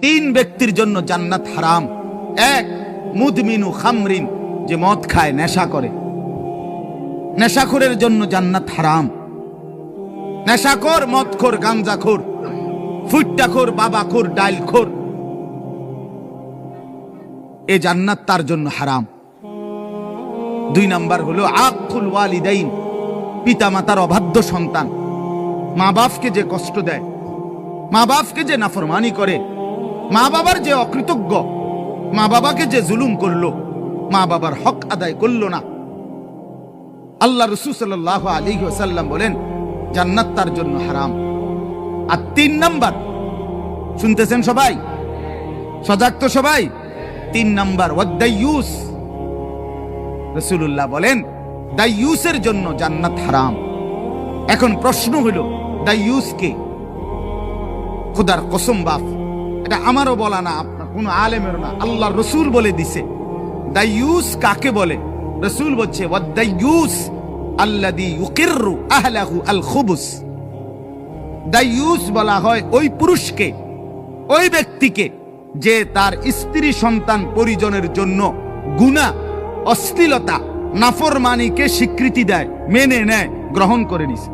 তিন ব্যক্তির জন্য জান্নাত হারাম। এক, মুদমিনু খামরিন, যে মদ খায়, নেশা করে, নেশাখোরের জন্য জান্নাত হারাম। নেশাখোর, মদখোর, গাঞ্জাখোর, ফুট্টাখোর, বাবাখোর, ডাইলখোর, এ জান্নাত তার জন্য হারাম। দুই নাম্বার হলো আকুল ওয়ালিদাইন, পিতা মাতার অবাধ্য সন্তান, মা বাপকে যে কষ্ট দেয়, মা বাপকে যে নাফরমানি করে, মা বাবার যে অকৃতজ্ঞ, মা বাবাকে যে জুলুম করলো, মা বাবার হক আদায় করলো না। আল্লাহ রাসূল সাল্লাল্লাহু আলাইহি ওয়াসাল্লাম বলেন জান্নাত তার জন্য হারাম। আর তিন নাম্বার, শুনতেছেন সবাই? সজাগ তো সবাই? তিন নাম্বার ওয়াদাইয়ুস, রাসূলুল্লাহ বলেন দাইয়ুসের জন্য জান্নাত হারাম। এখন প্রশ্ন হলো দাইয়ুস কে? খোদার কসম বাপ, এটা আমারও বলা না, আপনার কোনো আলেমের না, আল্লাহর রাসূল বলে দিছে। দাইয়ুস কাকে বলে? রাসূল বলছে ওয়াদাইয়ুস আল্লাযী ইউকিররু আহলাহু আল খুবুস। দাইয়ুস বলা হয় ওই পুরুষকে, ওই ব্যক্তিকে যে তার স্ত্রী সন্তান পরিজনের জন্য গুনাহ, অশ্লীলতা, নাফরমানিকে স্বীকৃতি দেয়, মেনে নেয়, গ্রহণ করে নিছে।